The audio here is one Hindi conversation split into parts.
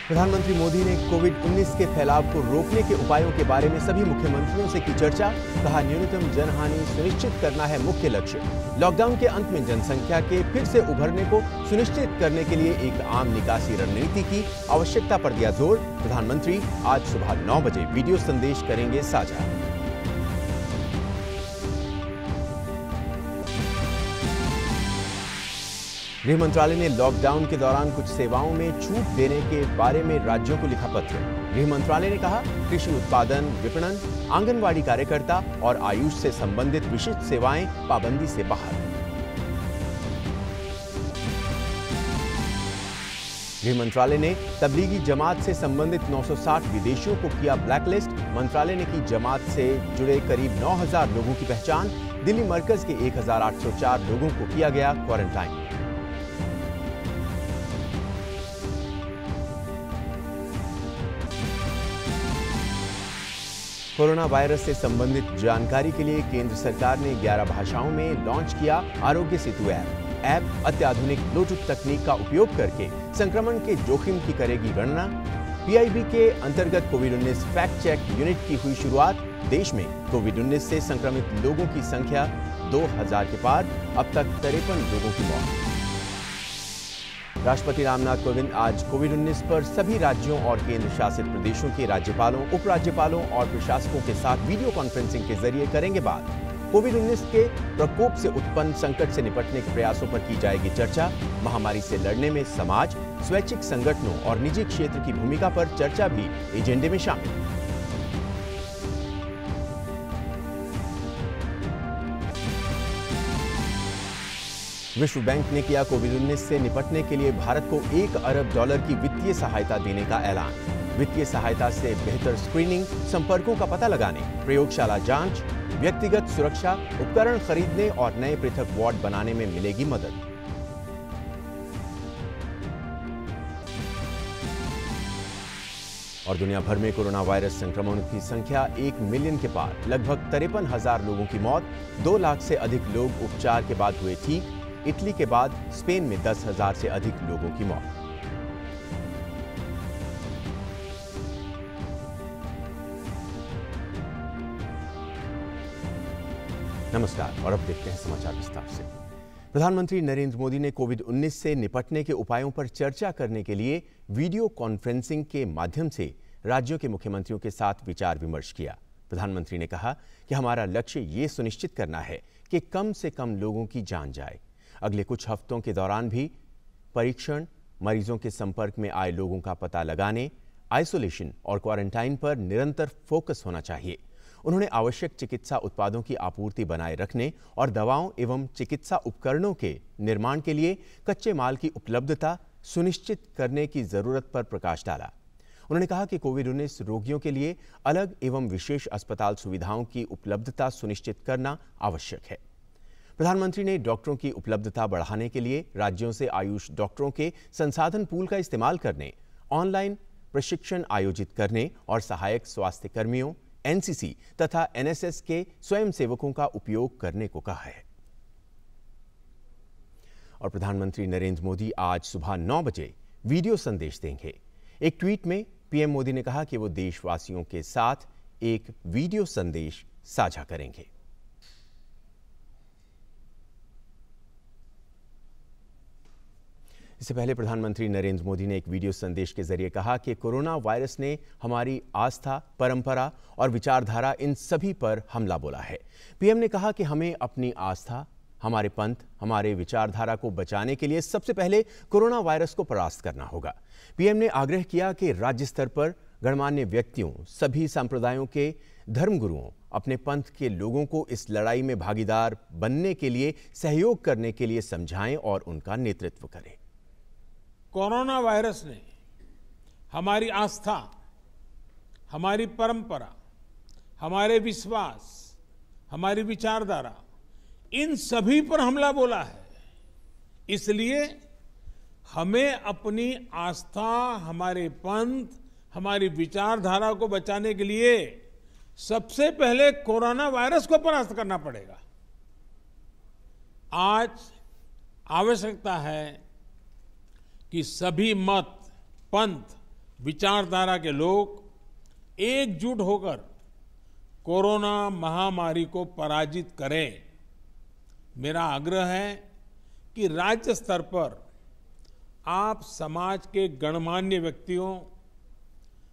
प्रधानमंत्री मोदी ने कोविड-19 के फैलाव को रोकने के उपायों के बारे में सभी मुख्यमंत्रियों से की चर्चा। कहा, न्यूनतम जनहानि सुनिश्चित करना है मुख्य लक्ष्य। लॉकडाउन के अंत में जनसंख्या के फिर से उभरने को सुनिश्चित करने के लिए एक आम निकासी रणनीति की आवश्यकता पर दिया जोर। प्रधानमंत्री आज सुबह 9 बजे वीडियो संदेश करेंगे साझा। गृह मंत्रालय ने लॉकडाउन के दौरान कुछ सेवाओं में छूट देने के बारे में राज्यों को लिखा पत्र। गृह मंत्रालय ने कहा, कृषि उत्पादन, विपणन, आंगनवाड़ी कार्यकर्ता और आयुष से संबंधित विशिष्ट सेवाएं पाबंदी से बाहर। गृह मंत्रालय ने तबलीगी जमात से संबंधित 960 विदेशियों को किया ब्लैकलिस्ट। मंत्रालय ने की जमात से जुड़े करीब 9000 लोगों की पहचान। दिल्ली मरकज के 1804 लोगों को किया गया क्वारंटाइन। कोरोना वायरस से संबंधित जानकारी के लिए केंद्र सरकार ने 11 भाषाओं में लॉन्च किया आरोग्य सेतु ऐप अत्याधुनिक ब्लूटूथ तकनीक का उपयोग करके संक्रमण के जोखिम की करेगी गणना। पीआईबी के अंतर्गत कोविड-19 फैक्ट चेक यूनिट की हुई शुरुआत। देश में कोविड-19 से संक्रमित लोगों की संख्या 2000 के पार। अब तक 53 लोगों की मौत। राष्ट्रपति रामनाथ कोविंद आज कोविड-19 पर सभी राज्यों और केंद्र शासित प्रदेशों के राज्यपालों, उपराज्यपालों और प्रशासकों के साथ वीडियो कॉन्फ्रेंसिंग के जरिए करेंगे बात। कोविड-19 के प्रकोप से उत्पन्न संकट से निपटने के प्रयासों पर की जाएगी चर्चा। महामारी से लड़ने में समाज, स्वैच्छिक संगठनों और निजी क्षेत्र की भूमिका पर चर्चा भी एजेंडे में शामिल। विश्व बैंक ने किया कोविड-19 से निपटने के लिए भारत को $1 अरब की वित्तीय सहायता देने का ऐलान। वित्तीय सहायता से बेहतर स्क्रीनिंग, संपर्कों का पता लगाने, प्रयोगशाला जांच, व्यक्तिगत सुरक्षा, उपकरण खरीदने और नए पृथक वार्ड बनाने में मिलेगी मदद। और दुनिया भर में कोरोना वायरस संक्रमण की संख्या 1 मिलियन के पार। लगभग 53,000 लोगों की मौत। 2 लाख से अधिक लोग उपचार के बाद हुए ठीक। इटली के बाद स्पेन में 10,000 से अधिक लोगों की मौत। नमस्कार और अब देखते हैं समाचार विस्तार से। प्रधानमंत्री नरेंद्र मोदी ने कोविड-19 से निपटने के उपायों पर चर्चा करने के लिए वीडियो कॉन्फ्रेंसिंग के माध्यम से राज्यों के मुख्यमंत्रियों के साथ विचार विमर्श किया। प्रधानमंत्री ने कहा कि हमारा लक्ष्य ये सुनिश्चित करना है कि कम से कम लोगों की जान जाए। अगले कुछ हफ्तों के दौरान भी परीक्षण, मरीजों के संपर्क में आए लोगों का पता लगाने, आइसोलेशन और क्वारंटाइन पर निरंतर फोकस होना चाहिए। उन्होंने आवश्यक चिकित्सा उत्पादों की आपूर्ति बनाए रखने और दवाओं एवं चिकित्सा उपकरणों के निर्माण के लिए कच्चे माल की उपलब्धता सुनिश्चित करने की जरूरत पर प्रकाश डाला। उन्होंने कहा कि कोविड-19 रोगियों के लिए अलग एवं विशेष अस्पताल सुविधाओं की उपलब्धता सुनिश्चित करना आवश्यक है। प्रधानमंत्री ने डॉक्टरों की उपलब्धता बढ़ाने के लिए राज्यों से आयुष डॉक्टरों के संसाधन पूल का इस्तेमाल करने, ऑनलाइन प्रशिक्षण आयोजित करने और सहायक स्वास्थ्य कर्मियों, एनसीसी तथा एनएसएस के स्वयंसेवकों का उपयोग करने को कहा है। और प्रधानमंत्री नरेंद्र मोदी आज सुबह 9 बजे वीडियो संदेश देंगे। एक ट्वीट में पीएम मोदी ने कहा कि वो देशवासियों के साथ एक वीडियो संदेश साझा करेंगे। इससे पहले प्रधानमंत्री नरेंद्र मोदी ने एक वीडियो संदेश के जरिए कहा कि कोरोना वायरस ने हमारी आस्था, परंपरा और विचारधारा इन सभी पर हमला बोला है। पीएम ने कहा कि हमें अपनी आस्था, हमारे पंथ, हमारे विचारधारा को बचाने के लिए सबसे पहले कोरोना वायरस को परास्त करना होगा। पीएम ने आग्रह किया कि राज्य स्तर पर गणमान्य व्यक्तियों, सभी संप्रदायों के धर्मगुरुओं अपने पंथ के लोगों को इस लड़ाई में भागीदार बनने के लिए सहयोग करने के लिए समझाएं और उनका नेतृत्व करें। कोरोना वायरस ने हमारी आस्था, हमारी परंपरा, हमारे विश्वास, हमारी विचारधारा, इन सभी पर हमला बोला है। इसलिए हमें अपनी आस्था, हमारे पंथ, हमारी विचारधारा को बचाने के लिए सबसे पहले कोरोना वायरस को परास्त करना पड़ेगा। आज आवश्यकता है कि सभी मत, पंथ, विचारधारा के लोग एकजुट होकर कोरोना महामारी को पराजित करें। मेरा आग्रह है कि राज्य स्तर पर आप समाज के गणमान्य व्यक्तियों,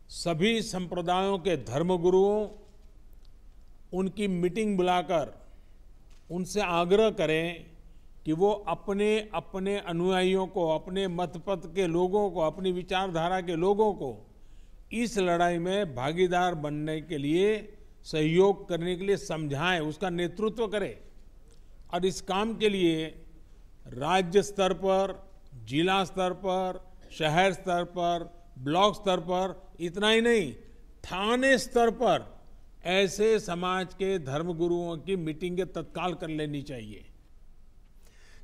सभी संप्रदायों के धर्मगुरुओं, उनकी मीटिंग बुलाकर उनसे आग्रह करें कि वो अपने अपने अनुयायियों को, अपने मतपथ के लोगों को, अपनी विचारधारा के लोगों को इस लड़ाई में भागीदार बनने के लिए, सहयोग करने के लिए समझाएं, उसका नेतृत्व करें। और इस काम के लिए राज्य स्तर पर, जिला स्तर पर, शहर स्तर पर, ब्लॉक स्तर पर, इतना ही नहीं, थाने स्तर पर ऐसे समाज के धर्मगुरुओं की मीटिंगें तत्काल कर लेनी चाहिए।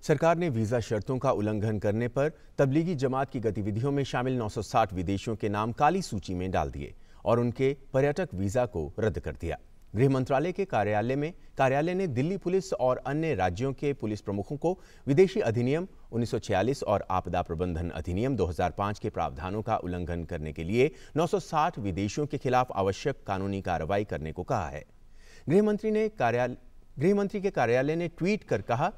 सरकार ने वीजा शर्तों का उल्लंघन करने पर तबलीगी जमात की गतिविधियों में शामिल 960 विदेशियों के नाम काली सूची में डाल दिए और उनके पर्यटक वीजा को रद्द कर दिया। गृह मंत्रालय के कार्यालय ने दिल्ली पुलिस और अन्य राज्यों के पुलिस प्रमुखों को विदेशी अधिनियम 1946 और आपदा प्रबंधन अधिनियम 2005 के प्रावधानों का उल्लंघन करने के लिए 960 विदेशियों के खिलाफ आवश्यक कानूनी कार्रवाई करने को कहा है। गृह मंत्री के कार्यालय ने ट्वीट कर कहा,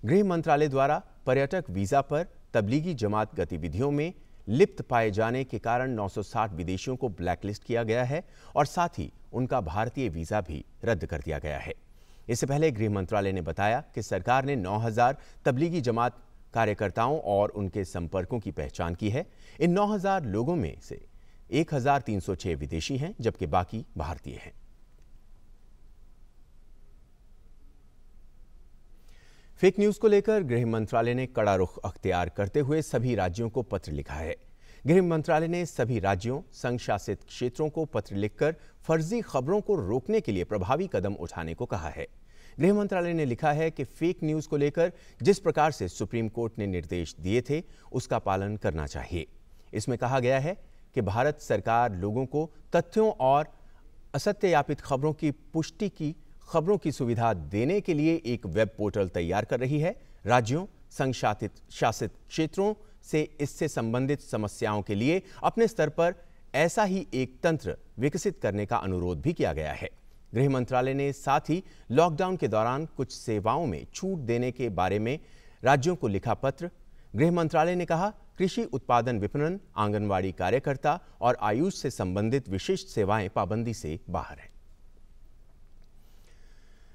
गृह मंत्रालय द्वारा पर्यटक वीजा पर तबलीगी जमात गतिविधियों में लिप्त पाए जाने के कारण 960 विदेशियों को ब्लैकलिस्ट किया गया है और साथ ही उनका भारतीय वीजा भी रद्द कर दिया गया है। इससे पहले गृह मंत्रालय ने बताया कि सरकार ने 9000 तबलीगी जमात कार्यकर्ताओं और उनके संपर्कों की पहचान की है। इन 9000 लोगों में से 1306 विदेशी हैं, जबकि बाकी भारतीय हैं। फेक न्यूज को लेकर गृह मंत्रालय ने कड़ा रुख अख्तियार करते हुए सभी राज्यों को पत्र लिखा है। गृह मंत्रालय ने सभी राज्यों, संघ शासित क्षेत्रों को पत्र लिखकर फर्जी खबरों को रोकने के लिए प्रभावी कदम उठाने को कहा है। गृह मंत्रालय ने लिखा है कि फेक न्यूज को लेकर जिस प्रकार से सुप्रीम कोर्ट ने निर्देश दिए थे, उसका पालन करना चाहिए। इसमें कहा गया है कि भारत सरकार लोगों को तथ्यों और असत्यापित खबरों की पुष्टि की खबरों की सुविधा देने के लिए एक वेब पोर्टल तैयार कर रही है। राज्यों, संघ शासित क्षेत्रों से इससे संबंधित समस्याओं के लिए अपने स्तर पर ऐसा ही एक तंत्र विकसित करने का अनुरोध भी किया गया है। गृह मंत्रालय ने साथ ही लॉकडाउन के दौरान कुछ सेवाओं में छूट देने के बारे में राज्यों को लिखा पत्र। गृह मंत्रालय ने कहा, कृषि उत्पादन विपणन, आंगनवाड़ी कार्यकर्ता और आयुष से संबंधित विशिष्ट सेवाएं पाबंदी से बाहर हैं।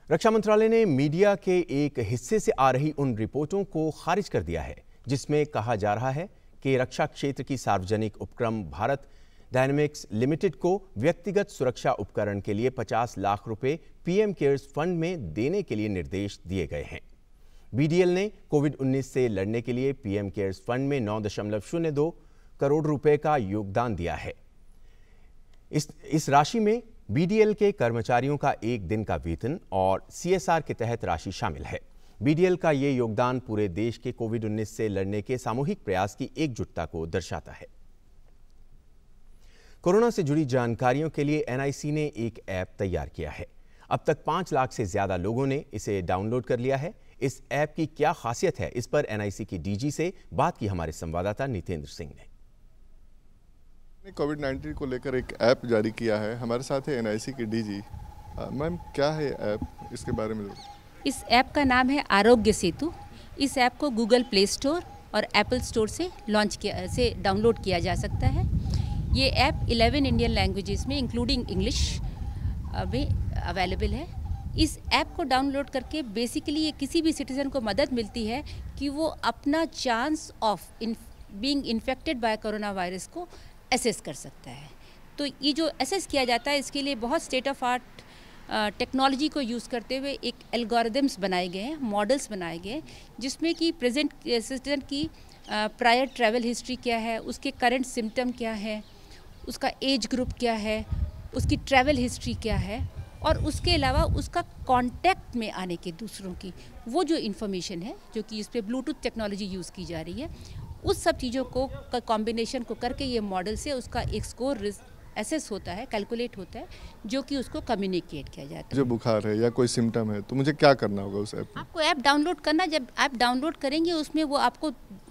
रक्षा मंत्रालय ने मीडिया के एक हिस्से से आ रही उन रिपोर्टों को खारिज कर दिया है जिसमें कहा जा रहा है कि रक्षा क्षेत्र की सार्वजनिक उपक्रम भारत डायनेमिक्स लिमिटेड को व्यक्तिगत सुरक्षा उपकरण के लिए 50 लाख रुपए पीएम केयर्स फंड में देने के लिए निर्देश दिए गए हैं। बीडीएल ने कोविड-19 से लड़ने के लिए पीएम केयर्स फंड में 9.02 करोड़ रुपए का योगदान दिया है। इस राशि में बीडीएल के कर्मचारियों का एक दिन का वेतन और सीएसआर के तहत राशि शामिल है। बीडीएल का ये योगदान पूरे देश के कोविड-19 से लड़ने के सामूहिक प्रयास की एकजुटता को दर्शाता है। कोरोना से जुड़ी जानकारियों के लिए एनआईसी ने एक ऐप तैयार किया है। अब तक 5 लाख से ज्यादा लोगों ने इसे डाउनलोड कर लिया है। इस ऐप की क्या खासियत है, इस पर एनआईसी की डीजी से बात की हमारे संवाददाता नितेंद्र सिंह ने। कोविड-19 को लेकर एक ऐप जारी किया है। हमारे साथ है एनआईसी की डीजी। मैम, क्या है ऐप, इसके बारे में? इस ऐप का नाम है आरोग्य सेतु। इस ऐप को गूगल प्ले स्टोर और एप्पल स्टोर से डाउनलोड किया जा सकता है। ये ऐप 11 इंडियन लैंग्वेजेस में इंक्लूडिंग इंग्लिश में अवेलेबल है। इस ऐप को डाउनलोड करके बेसिकली ये किसी भी सिटीज़न को मदद मिलती है कि वो अपना chance of being infected by corona virus को एसेस कर सकता है। तो ये जो एसेस किया जाता है, इसके लिए बहुत स्टेट ऑफ आर्ट टेक्नोलॉजी को यूज़ करते हुए एक एल्गोरिदम्स बनाए गए हैं, मॉडल्स बनाए गए हैं, जिसमें कि प्रेजेंट सिटीजन की प्रायर ट्रैवल हिस्ट्री क्या है, उसके करंट सिम्टम क्या है, उसका एज ग्रुप क्या है, उसकी ट्रैवल हिस्ट्री क्या है, और उसके अलावा उसका कांटेक्ट में आने के दूसरों की वो जो इन्फॉर्मेशन है, जो कि इस पर ब्लूटूथ टेक्नोलॉजी यूज़ की जा रही है, उस सब चीज़ों को कॉम्बिनेशन को करके ये मॉडल से उसका एक स्कोर एसेस होता है, कैलकुलेट होता है, जो कि उसको कम्युनिकेट किया जाता है। जो बुखार है या कोई सिम्टम है तो मुझे क्या करना होगा उस ऐप में? आपको ऐप डाउनलोड करना, जब ऐप डाउनलोड करेंगे उसमें वो आपको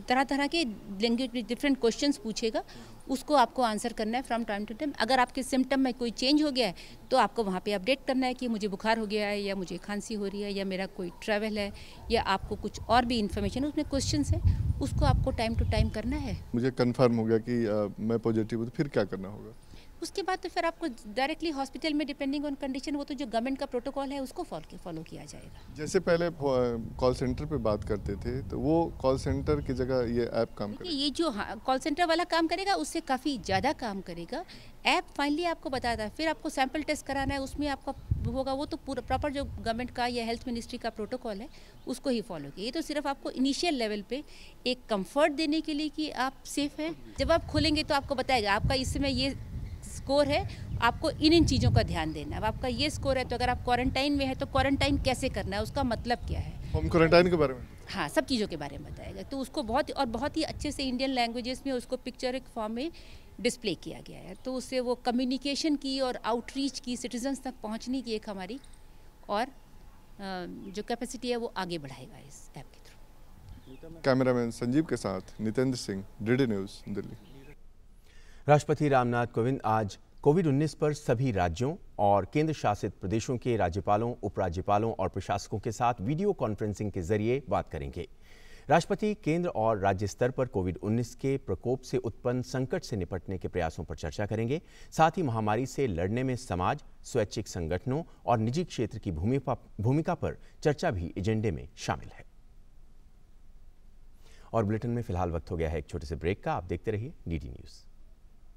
तरह तरह के लैंग्वेज में डिफरेंट क्वेश्चंस पूछेगा, उसको आपको आंसर करना है फ्रॉम टाइम टू टाइम। अगर आपके सिम्टम में कोई चेंज हो गया है तो आपको वहाँ पे अपडेट करना है कि मुझे बुखार हो गया है, या मुझे खांसी हो रही है, या मेरा कोई ट्रैवल है, या आपको कुछ और भी इन्फॉर्मेशन उसमें क्वेश्चंस है, उसको आपको टाइम टू टाइम करना है। मुझे कंफर्म हो गया कि मैं पॉजिटिव हूँ, तो फिर क्या करना होगा? उसके बाद तो फिर आपको डायरेक्टली हॉस्पिटल में डिपेंडिंग ऑन कंडीशन, वो तो जो गवर्नमेंट का प्रोटोकॉल है उसको फॉलो किया जाएगा। जैसे पहले कॉल सेंटर पे बात करते थे, तो वो कॉल सेंटर की जगह ये ऐप काम करेगा? ये जो कॉल सेंटर वाला काम करेगा उससे काफ़ी ज़्यादा काम करेगा। ऐप फाइनली आपको बताता है, फिर आपको सैंपल टेस्ट कराना है, उसमें आपका होगा वो तो पूरा प्रॉपर जो गवर्नमेंट का या हेल्थ मिनिस्ट्री का प्रोटोकॉल है उसको ही फॉलो किया। ये तो सिर्फ आपको इनिशियल लेवल पे एक कंफर्ट देने के लिए कि आप सेफ हैं। जब आप खोलेंगे तो आपको बताएगा आपका इस समय ये स्कोर है, आपको इन चीज़ों का ध्यान देना है। अब आपका ये स्कोर है तो अगर आप क्वारंटाइन में है तो क्वारंटाइन कैसे करना है, उसका मतलब क्या है, होम क्वारंटाइन के बारे में, हाँ सब चीज़ों के बारे में बताएगा। तो उसको बहुत ही अच्छे से इंडियन लैंग्वेजेस में उसको पिक्चरिक फॉर्म में डिस्प्ले किया गया है। तो उससे वो कम्युनिकेशन की और आउटरीच की, सिटीजन्स तक पहुंचने की एक हमारी और जो कैपेसिटी है वो आगे बढ़ाएगा इस ऐप के थ्रू। कैमरामैन संजीव के साथ नितेंद्र सिंह, डीडी न्यूज़, दिल्ली। राष्ट्रपति रामनाथ कोविंद आज कोविड-19 पर सभी राज्यों और केंद्र शासित प्रदेशों के राज्यपालों, उपराज्यपालों और प्रशासकों के साथ वीडियो कॉन्फ्रेंसिंग के जरिए बात करेंगे। राष्ट्रपति केंद्र और राज्य स्तर पर कोविड-19 के प्रकोप से उत्पन्न संकट से निपटने के प्रयासों पर चर्चा करेंगे। साथ ही महामारी से लड़ने में समाज, स्वैच्छिक संगठनों और निजी क्षेत्र की भूमिका पर चर्चा भी एजेंडे में शामिल है। और बुलेटिन में फिलहाल वक्त हो गया है एक छोटे से ब्रेक का। आप देखते रहिए डीडी न्यूज़।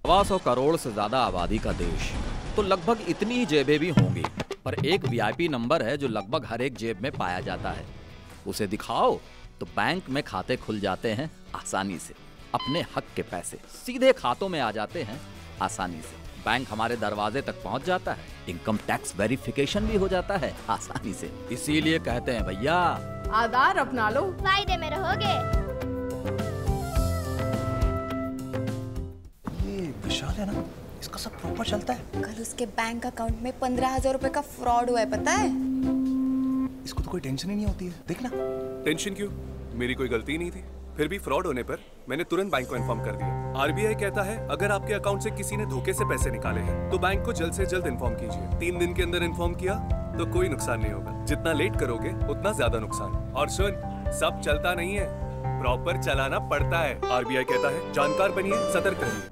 100 करोड़ से ज्यादा आबादी का देश, तो लगभग इतनी ही जेबें भी होंगी, पर एक वीआईपी नंबर है जो लगभग हर एक जेब में पाया जाता है। उसे दिखाओ तो बैंक में खाते खुल जाते हैं आसानी से, अपने हक के पैसे सीधे खातों में आ जाते हैं आसानी से, बैंक हमारे दरवाजे तक पहुंच जाता है, इनकम टैक्स वेरिफिकेशन भी हो जाता है आसानी से। इसीलिए कहते हैं भैया आधार अपना लो, फायदे में रहोगे। विशाल है ना, इसका सब प्रॉपर चलता है। कल उसके बैंक अकाउंट में 15,000 रुपए का फ्रॉड हुआ है, पता है? इसको तो कोई टेंशन ही नहीं होती है, देखना। टेंशन क्यों? मेरी कोई गलती नहीं थी। फिर भी फ्रॉड होने पर मैंने तुरंत बैंक को इन्फॉर्म कर दिया। आरबीआई कहता है अगर आपके अकाउंट से किसी ने धोखे से पैसे निकाले हैं तो बैंक को जल्द से जल्द इन्फॉर्म कीजिए। 3 दिन के अंदर इन्फॉर्म किया तो कोई नुकसान नहीं होगा। जितना लेट करोगे उतना ज्यादा नुकसान। और सुन, सब चलता नहीं है, प्रॉपर चलाना पड़ता है। आरबीआई कहता है जानकार बनिए, सतर्क रहिए।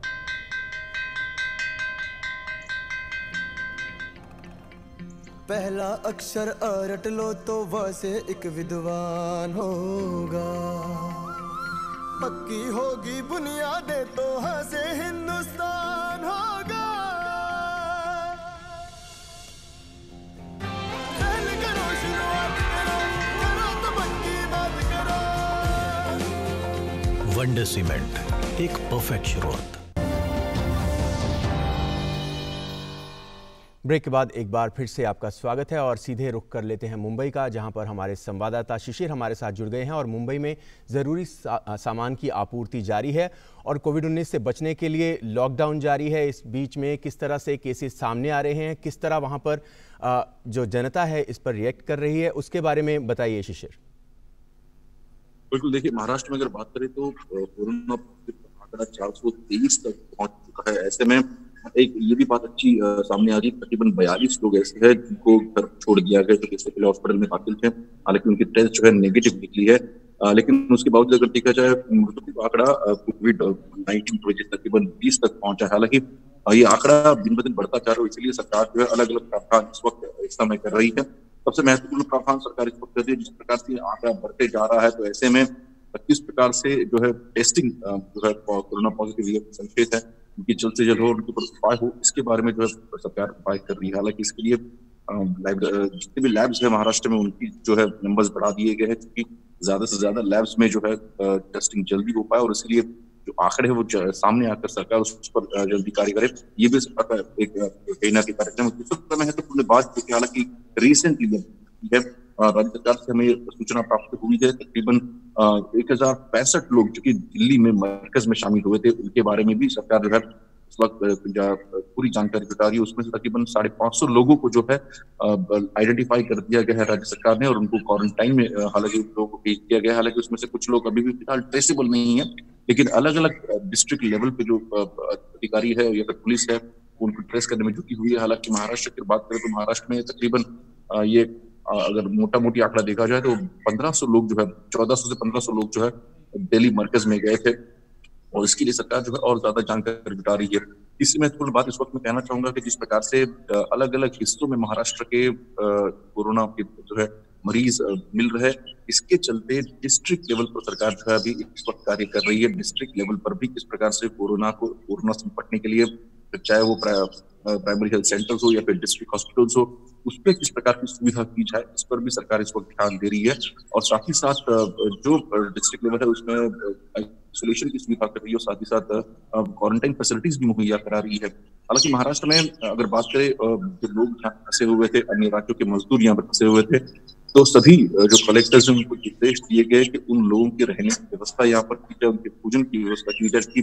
पहला अक्षर रट लो तो वह से एक विद्वान होगा। पक्की होगी बुनियादें तो हाँ से हिंदुस्तान होगा। करो शुरुआत करो तो पक्की बात करो। वंडर सीमेंट, एक परफेक्ट शुरुआत। ब्रेक के बाद एक बार फिर से आपका स्वागत है और सीधे रुख कर लेते हैं मुंबई का, जहां पर हमारे संवाददाता शिशिर हमारे साथ जुड़ गए हैं। और मुंबई में ज़रूरी सामान की आपूर्ति जारी है और कोविड-19 से बचने के लिए लॉकडाउन जारी है। इस बीच में किस तरह से केसेस सामने आ रहे हैं, किस तरह वहां पर जो जनता है इस पर रिएक्ट कर रही है, उसके बारे में बताइए शिशिर। बिल्कुल, देखिए महाराष्ट्र में अगर बात करें तो कोरोना आंकड़ा 423 तक पहुंच चुका है। ऐसे में एक ये भी बात अच्छी सामने आ रही है, तकरीबन 42 लोग ऐसे हैं जिनको घर छोड़ दिया गया, जो इससे पहले हॉस्पिटल में दाखिल थे। हालांकि उनकी टेस्ट जो है नेगेटिव निकली है, लेकिन उसके बावजूद अगर देखा जाए मृतकों का आंकड़ा कोविड-19 की वजह से तकरीबन 20 तक पहुंचा है। हालांकि ये आंकड़ा दिन ब दिन बढ़ता जा रहा है, इसलिए सरकार जो है अलग अलग प्रावधान इस वक्त इस समय कर रही है। सबसे महत्वपूर्ण प्रावधान सरकार इस वक्त कर रही है, जिस प्रकार से आंकड़ा बढ़ते जा रहा है, तो ऐसे में किस प्रकार से जो है टेस्टिंग जो है कोरोना पॉजिटिव संकेत है उनकी जल्द से जल्द हो, उनके ऊपर उपाय हो, इसके बारे में जो है सरकार उपाय कर रही है। हालांकि इसके लिए जितने भी लैब्स है महाराष्ट्र में उनकी जो है नंबर्स बढ़ा दिए गए हैं, क्योंकि ज्यादा से ज्यादा लैब्स में जो है टेस्टिंग जल्दी हो पाए और इसलिए जो आंकड़े है वो सामने आकर सरकार उस पर जल्दी कार्य करे। ये भी सरकार का एक कहीं ना कहीं कार्यक्रम है। महत्वपूर्ण बात जो कि हालांकि रिसेंटली है राज्य सरकार से हमें सूचना प्राप्त हुई है, तकरीबन 1065 लोग जो कि दिल्ली में मरकज में शामिल हुए थे, उनके बारे में भी सरकार जो है वक्त पूरी जानकारी जुटा रही है। उसमें से तकरीबन 550 लोगों को जो है आइडेंटिफाई कर दिया गया है राज्य सरकार ने और उनको क्वारंटाइन में हालांकि लोगों को भेज दिया गया है। हालांकि उसमें से कुछ लोग अभी भी फिलहाल ट्रेसेबल नहीं है, लेकिन अलग अलग डिस्ट्रिक्ट लेवल पे जो अधिकारी है या फिर पुलिस है उनको ट्रेस करने में जुटी हुई है। हालांकि महाराष्ट्र की बात करें तो महाराष्ट्र में तकरीबन ये अगर मोटा मोटी आंकड़ा देखा जाए तो 1500 लोग जो है 1400 से 1500 लोग जो है दिल्ली मरकज में गए थे और इसके लिए सरकार जो है और ज्यादा जानकारी जुटा रही है। इससे महत्वपूर्ण बात इस वक्त मैं कहना चाहूंगा कि जिस प्रकार से अलग अलग हिस्सों में महाराष्ट्र के कोरोना के जो है मरीज मिल रहे, इसके चलते डिस्ट्रिक्ट लेवल पर सरकार जो है अभी इस वक्त कार्य कर रही है। डिस्ट्रिक्ट लेवल पर भी किस प्रकार से कोरोना से निपटने के लिए, चाहे वो प्राइमरी हेल्थ सेंटर्स हो या फिर डिस्ट्रिक्ट हॉस्पिटल्स हो, उस पर किस प्रकार की सुविधा की जाए, इस पर भी सरकार इस वक्त ध्यान दे रही है। और साथ ही साथ जो डिस्ट्रिक्ट लेवल है उसमें आइसोलेशन की सुविधा कर रही है और साथ ही साथ क्वारंटाइन फैसिलिटीज भी मुहैया करा रही है। हालांकि महाराष्ट्र में अगर बात करें जो लोग यहाँ फंसे हुए थे, अन्य राज्यों के मजदूर यहाँ पर फंसे हुए थे, तो सभी जो कलेक्टर्स हैं उनको निर्देश दिए गए कि उन लोगों के रहने की व्यवस्था यहाँ पर की जाए, उनके भोजन की व्यवस्था की जाए कि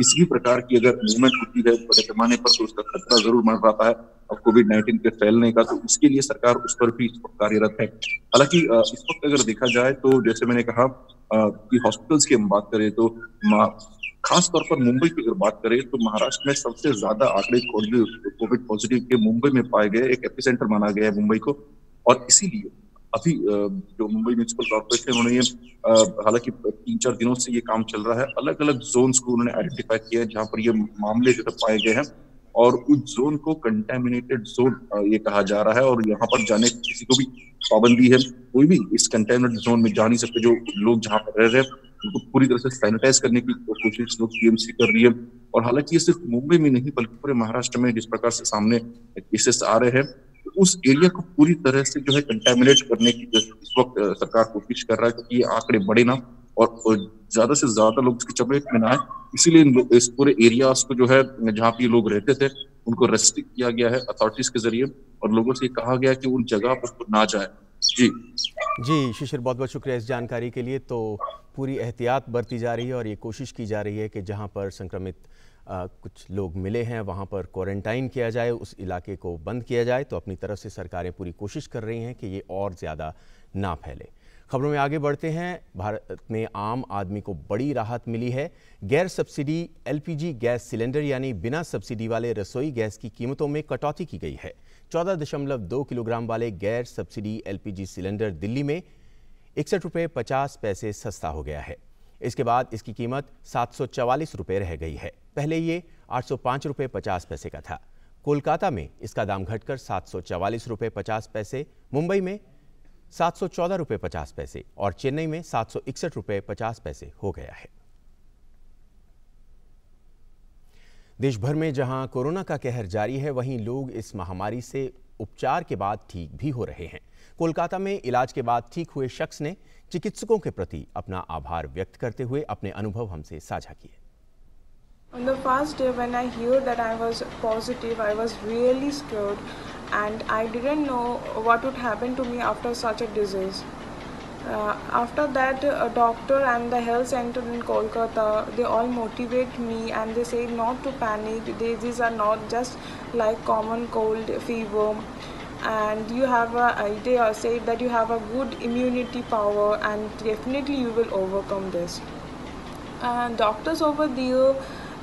किसी भी प्रकार की अगर मूवमेंट होती है बड़े पैमाने पर तो उसका खतरा जरूर बढ़ रहा है और कोविड-19 के फैलने का, तो इसके लिए सरकार उस पर भी इस वक्त कार्यरत है। हालांकि इस वक्त अगर देखा जाए तो जैसे मैंने कहा कि हॉस्पिटल्स की हम बात करें तो खास तौर पर मुंबई की अगर बात करें तो महाराष्ट्र में सबसे ज्यादा आंकड़े कोविड पॉजिटिव के मुंबई में पाए गए, एक एपिसेंटर माना गया है मुंबई को। और इसीलिए अभी जो मुंबई म्युनिसिपल कॉर्पोरेशन उन्होंने ये हालांकि 3-4 दिनों से ये काम चल रहा है, अलग अलग जोन्स को उन्होंने आइडेंटिफाई किया है जहां पर ये मामले जो पाए गए हैं और उस जोन को कंटेमिनेटेड जोन ये कहा जा रहा है और यहाँ पर जाने किसी को भी पाबंदी है। कोई भी इस कंटेमिनेटेड जोन में जा नहीं सकते। जो लोग जहाँ पर रह रहे हैं उनको पूरी तरह से सैनिटाइज करने की कोशिश लोग टीएमसी कर रही है। और हालांकि ये सिर्फ मुंबई में नहीं बल्कि पूरे महाराष्ट्र में जिस प्रकार से सामने केसेस आ रहे हैं, उस एरिया को पूरी तरह से जो है कंटेमिनेट करने की इस वक्त सरकार कोशिश कर रहा है क्योंकि ये आंकड़े बढ़े ना और ज्यादा से ज्यादा लोग इसकी चपेट में ना आए। इसीलिए इस पूरे एरियाज को जो है जहाँ पे लोग रहते थे उनको रेस्ट्रिक्ट किया गया है अथॉरिटीज के जरिए और लोगों से कहा गया कि उन जगह पर ना जाए। जी शिशिर, बहुत बहुत शुक्रिया इस जानकारी के लिए। तो पूरी एहतियात बरती जा रही है और ये कोशिश की जा रही है कि जहाँ पर संक्रमित कुछ लोग मिले हैं वहाँ पर क्वारंटाइन किया जाए, उस इलाके को बंद किया जाए। तो अपनी तरफ से सरकारें पूरी कोशिश कर रही हैं कि ये और ज़्यादा ना फैले। खबरों में आगे बढ़ते हैं। भारत में आम आदमी को बड़ी राहत मिली है। गैर सब्सिडी एलपीजी गैस सिलेंडर यानी बिना सब्सिडी वाले रसोई गैस की कीमतों में कटौती की गई है। 14.2 किलोग्राम वाले गैर सब्सिडी एलपीजी सिलेंडर दिल्ली में 61 रुपये 50 पैसे सस्ता हो गया है। इसके बाद इसकी कीमत 744 रुपये रह गई है। पहले ये 805 रुपये 50 पैसे का था। कोलकाता में इसका दाम घटकर 744 रुपये 50 पैसे, मुंबई में 714 रुपये 50 पैसे और चेन्नई में 761 रुपये 50 पैसे हो गया है। देश भर में जहां कोरोना का कहर जारी है, वहीं लोग इस महामारी से उपचार के बाद ठीक भी हो रहे हैं। कोलकाता में इलाज के बाद ठीक हुए शख्स ने चिकित्सकों के प्रति अपना आभार व्यक्त करते हुए अपने अनुभव हमसे साझा किए। On the first day when I heard that I was positive, I was really scared and I didn't know what would happen to me after such a disease. After that, a doctor and the health center in Kolkata, they all motivate me and they say not to panic. These are not just like common cold, fever, and you have they say that you have a good immunity power and definitely you will overcome this. Doctors over there,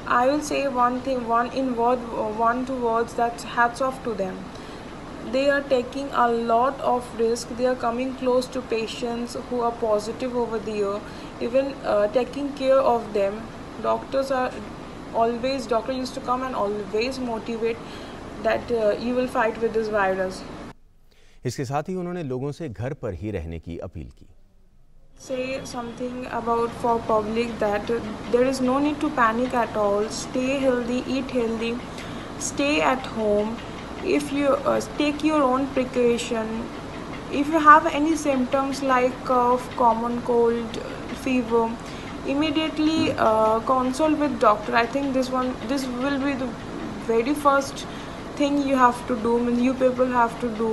I will say one two words, that's hats off to them. They are taking a lot of risk. They are coming close to patients who are positive over there, even taking care of them. Doctor used to come and always motivate that you will fight with this virus. इसके साथ ही उन्होंने लोगों से घर पर ही रहने की अपील की। Say something about for public that there is no need to panic at all. Stay healthy, eat healthy, stay at home. If you take your own precaution, if you have any symptoms like cough, common cold, fever, immediately consult with doctor. I think this will be the very first thing you have to do, you people have to do,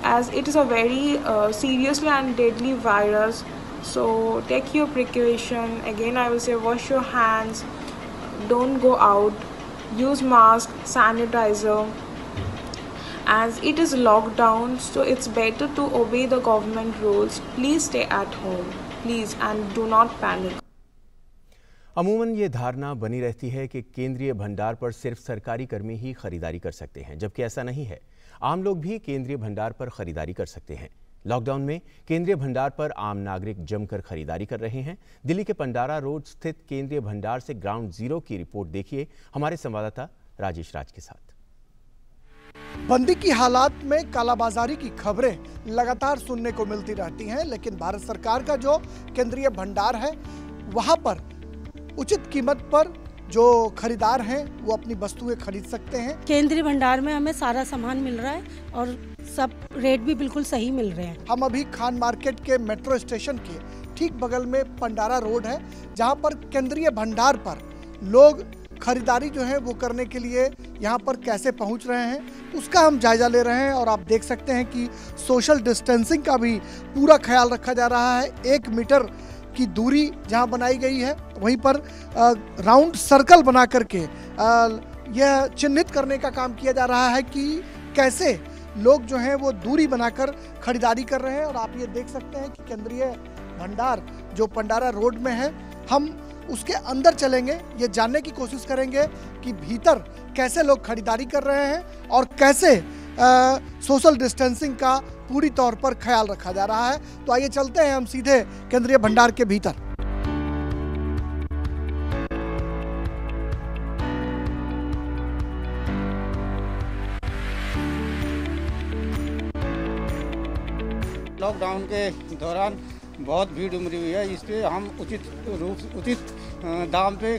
as it is a very seriously and deadly virus. So take your precaution. Again I will say wash your hands, don't go out, use mask, sanitizer. As it is locked down, so it's better to obey the government rules. Please stay at home, please, and do not panic. अमूमन ये धारणा बनी रहती है कि केंद्रीय भंडार पर सिर्फ सरकारी कर्मी ही खरीदारी कर सकते हैं, जबकि ऐसा नहीं है। आम लोग भी केंद्रीय भंडार पर खरीदारी कर सकते हैं। लॉकडाउन में केंद्रीय भंडार पर आम नागरिक जमकर खरीदारी कर रहे हैं। दिल्ली के पंडारा रोड स्थित केंद्रीय भंडार से ग्राउंड जीरो की रिपोर्ट देखिए हमारे संवाददाता राजेश राज के साथ। बंदी की हालात में कालाबाजारी की खबरें लगातार सुनने को मिलती रहती हैं, लेकिन भारत सरकार का जो केंद्रीय भंडार है वहां पर उचित कीमत पर जो खरीदार हैं वो अपनी वस्तुएं खरीद सकते हैं। केंद्रीय भंडार में हमें सारा सामान मिल रहा है और सब रेट भी बिल्कुल सही मिल रहे हैं। हम अभी खान मार्केट के मेट्रो स्टेशन के ठीक बगल में पंडारा रोड है, जहां पर केंद्रीय भंडार पर लोग खरीदारी जो है वो करने के लिए यहाँ पर कैसे पहुँच रहे हैं उसका हम जायजा ले रहे हैं। और आप देख सकते हैं कि सोशल डिस्टेंसिंग का भी पूरा ख्याल रखा जा रहा है। 1 मीटर की दूरी जहां बनाई गई है, वहीं पर राउंड सर्कल बना करके यह चिन्हित करने का काम किया जा रहा है कि कैसे लोग जो हैं वो दूरी बनाकर खरीदारी कर रहे हैं। और आप ये देख सकते हैं कि केंद्रीय भंडार जो पंडारा रोड में है, हम उसके अंदर चलेंगे, ये जानने की कोशिश करेंगे कि भीतर कैसे लोग खरीदारी कर रहे हैं और कैसे सोशल डिस्टेंसिंग का पूरी तौर पर ख्याल रखा जा रहा है। तो आइए चलते हैं हम सीधे केंद्रीय भंडार के भीतर। लॉकडाउन के दौरान बहुत भीड़ उमड़ी हुई है, इसलिए हम उचित दाम पे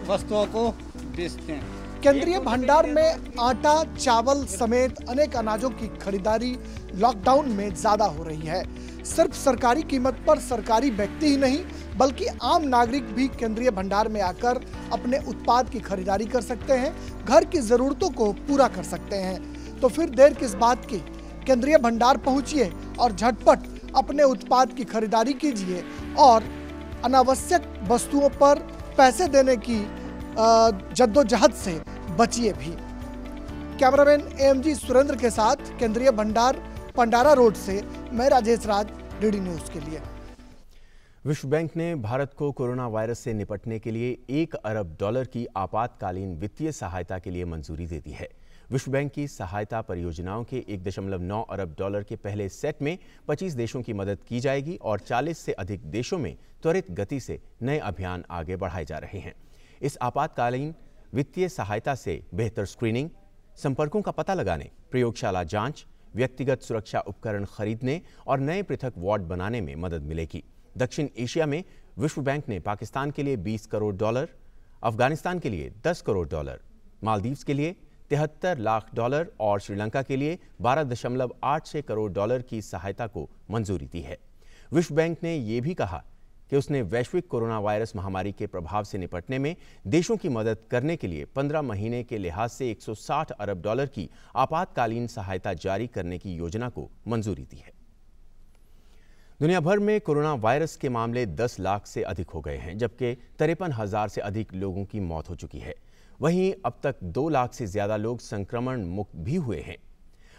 वस्तुओं को बेचते हैं। केंद्रीय भंडार में आटा, चावल समेत अनेक अनाजों की खरीदारी लॉकडाउन में ज्यादा हो रही है। सिर्फ सरकारी कीमत पर सरकारी व्यक्ति ही नहीं बल्कि आम नागरिक भी केंद्रीय भंडार में आकर अपने उत्पाद की खरीदारी कर सकते हैं, घर की जरूरतों को पूरा कर सकते हैं। तो फिर देर किस बात की, केंद्रीय भंडार पहुंचिए और झटपट अपने उत्पाद की खरीदारी कीजिए और अनावश्यक वस्तुओं पर पैसे देने की जद्दोजहद से बचिए भी। कैमरामैन AMG सुरेंद्र के साथ केंद्रीय भंडार पंडारा रोड से मैं राजेश राज, DD न्यूज के लिए। विश्व बैंक ने भारत को कोरोना वायरस से निपटने के लिए $1 अरब की आपातकालीन वित्तीय सहायता के लिए मंजूरी दे दी है। विश्व बैंक की सहायता परियोजनाओं के $1.9 अरब के पहले सेट में 25 देशों की मदद की जाएगी और 40 से अधिक देशों में त्वरित गति से नए अभियान आगे बढ़ाए जा रहे हैं। इस आपातकालीन वित्तीय सहायता से बेहतर स्क्रीनिंग, संपर्कों का पता लगाने, प्रयोगशाला जांच, व्यक्तिगत सुरक्षा उपकरण खरीदने और नए पृथक वार्ड बनाने में मदद मिलेगी। दक्षिण एशिया में विश्व बैंक ने पाकिस्तान के लिए $20 करोड़, अफगानिस्तान के लिए $10 करोड़, मालदीव्स के लिए $73 लाख और श्रीलंका के लिए $12.86 करोड़ की सहायता को मंजूरी दी है। विश्व बैंक ने यह भी कहा कि उसने वैश्विक कोरोना वायरस महामारी के प्रभाव से निपटने में देशों की मदद करने के लिए 15 महीने के लिहाज से $160 अरब की आपातकालीन सहायता जारी करने की योजना को मंजूरी दी है। दुनिया भर में कोरोना वायरस के मामले 10 लाख से अधिक हो गए हैं, जबकि 53,000 से अधिक लोगों की मौत हो चुकी है। वहीं अब तक 2 लाख से ज्यादा लोग संक्रमण मुक्त भी हुए हैं।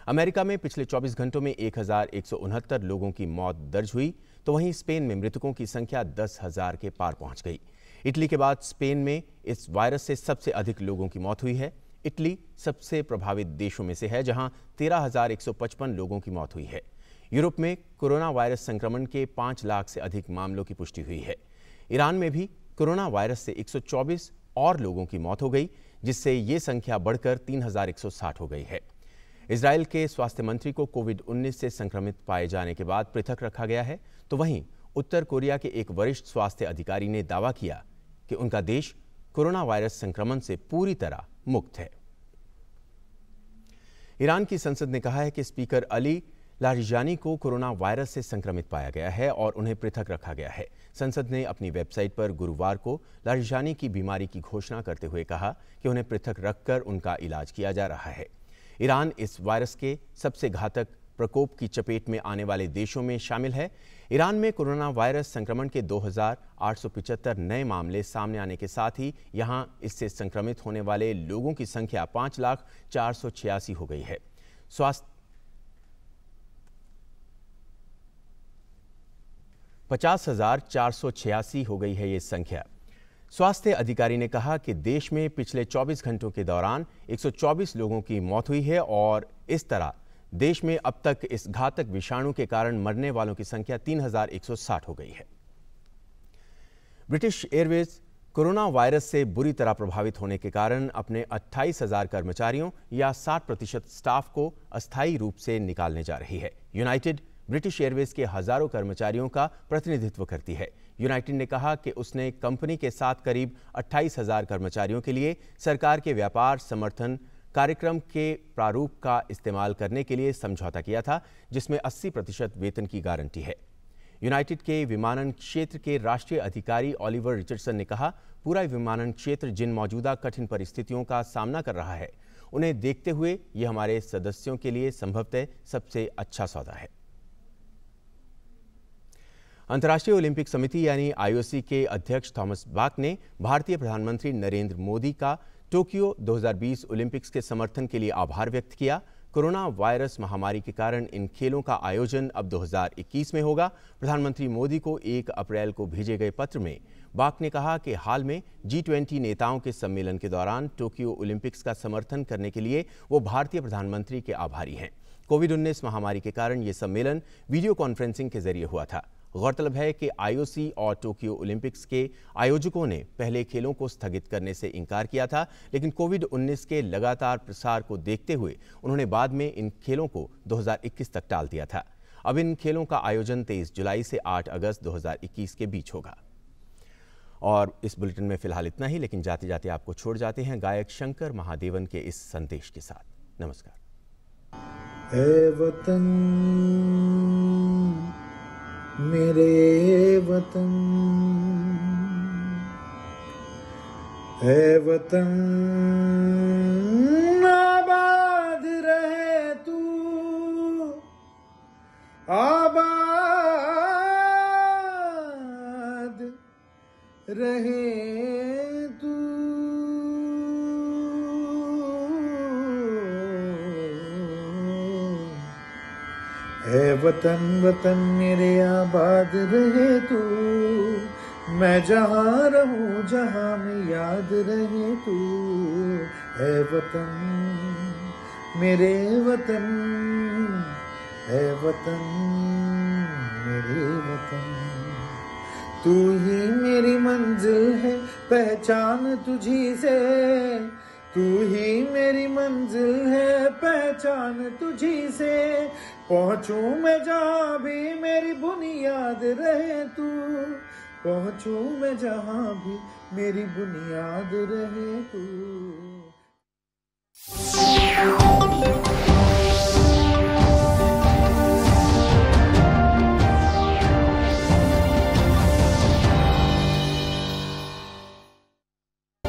अमेरिका में पिछले 24 घंटों में 1,169 लोगों की मौत दर्ज हुई, तो वहीं स्पेन में मृतकों की संख्या 10,000 के पार पहुंच गई। इटली के बाद स्पेन में इस वायरस से सबसे अधिक लोगों की मौत हुई है। इटली सबसे प्रभावित देशों में से है, जहां 13,155 लोगों की मौत हुई है। यूरोप में कोरोना वायरस संक्रमण के 5 लाख से अधिक मामलों की पुष्टि हुई है। ईरान में भी कोरोना वायरस से 124 और लोगों की मौत हो गई, जिससे ये संख्या बढ़कर 3,160 हो गई है। इजराइल के स्वास्थ्य मंत्री को कोविड-19 से संक्रमित पाए जाने के बाद पृथक रखा गया है, तो वहीं उत्तर कोरिया के एक वरिष्ठ स्वास्थ्य अधिकारी ने दावा किया कि उनका देश कोरोना वायरस संक्रमण से पूरी तरह मुक्त है। ईरान की संसद ने कहा है कि स्पीकर अली लारिजानी को कोरोना वायरस से संक्रमित पाया गया है और उन्हें पृथक रखा गया है। संसद ने अपनी वेबसाइट पर गुरुवार को लारिजानी की बीमारी की घोषणा करते हुए कहा कि उन्हें पृथक रखकर उनका इलाज किया जा रहा है। ईरान इस वायरस के सबसे घातक प्रकोप की चपेट में आने वाले देशों में शामिल है। ईरान में कोरोना वायरस संक्रमण के 2,875 नए मामले सामने आने के साथ ही यहां इससे संक्रमित होने वाले लोगों की संख्या 5,486,000 हो गई है। 50,486 हो गई है ये संख्या। स्वास्थ्य अधिकारी ने कहा कि देश में पिछले 24 घंटों के दौरान 124 लोगों की मौत हुई है और इस तरह देश में अब तक इस घातक विषाणु के कारण मरने वालों की संख्या 3,160 हो गई है। ब्रिटिश एयरवेज कोरोना वायरस से बुरी तरह प्रभावित होने के कारण अपने 28,000 कर्मचारियों या 60% स्टाफ को अस्थायी रूप से निकालने जा रही है। यूनाइटेड ब्रिटिश एयरवेज के हजारों कर्मचारियों का प्रतिनिधित्व करती है। यूनाइटेड ने कहा कि उसने कंपनी के साथ करीब 28,000 कर्मचारियों के लिए सरकार के व्यापार समर्थन कार्यक्रम के प्रारूप का इस्तेमाल करने के लिए समझौता किया था, जिसमें 80% वेतन की गारंटी है। यूनाइटेड के विमानन क्षेत्र के राष्ट्रीय अधिकारी ओलिवर रिचर्डसन ने कहा, पूरा विमानन क्षेत्र जिन मौजूदा कठिन परिस्थितियों का सामना कर रहा है, उन्हें देखते हुए ये हमारे सदस्यों के लिए संभवतः सबसे अच्छा सौदा है। अंतर्राष्ट्रीय ओलंपिक समिति यानी आईओसी के अध्यक्ष थॉमस बाक ने भारतीय प्रधानमंत्री नरेंद्र मोदी का टोक्यो 2020 ओलंपिक्स के समर्थन के लिए आभार व्यक्त किया। कोरोना वायरस महामारी के कारण इन खेलों का आयोजन अब 2021 में होगा। प्रधानमंत्री मोदी को 1 अप्रैल को भेजे गए पत्र में बाक ने कहा कि हाल में G20 नेताओं के सम्मेलन के दौरान टोक्यो ओलंपिक्स का समर्थन करने के लिए वो भारतीय प्रधानमंत्री के आभारी हैं। कोविड-19 महामारी के कारण ये सम्मेलन वीडियो कॉन्फ्रेंसिंग के जरिए हुआ था। गौरतलब है कि आईओसी और टोक्यो ओलंपिक्स के आयोजकों ने पहले खेलों को स्थगित करने से इनकार किया था, लेकिन कोविड-19 के लगातार प्रसार को देखते हुए उन्होंने बाद में इन खेलों को 2021 तक टाल दिया था। अब इन खेलों का आयोजन 23 जुलाई से 8 अगस्त 2021 के बीच होगा। और इस बुलेटिन में फिलहाल इतना ही, लेकिन जाते जाते आपको छोड़ जाते हैं गायक शंकर महादेवन के इस संदेश के साथ। नमस्कार। ऐ वतन मेरे वतन, ऐ वतन आबाद रहे तू, आबाद रहे तू। है वतन वतन मेरे आबाद रहे तू, मैं जहाँ रहूं जहाँ में याद रहे तू। है वतन मेरे वतन, है वतन मेरे वतन, तू ही मेरी मंजिल है पहचान तुझी से, तू ही मेरी मंजिल है पहचान तुझी से। पहुंचूं मैं जहाँ भी मेरी बुनियाद रहे तू, पहुंचूं मैं जहाँ भी मेरी बुनियाद रहे तू।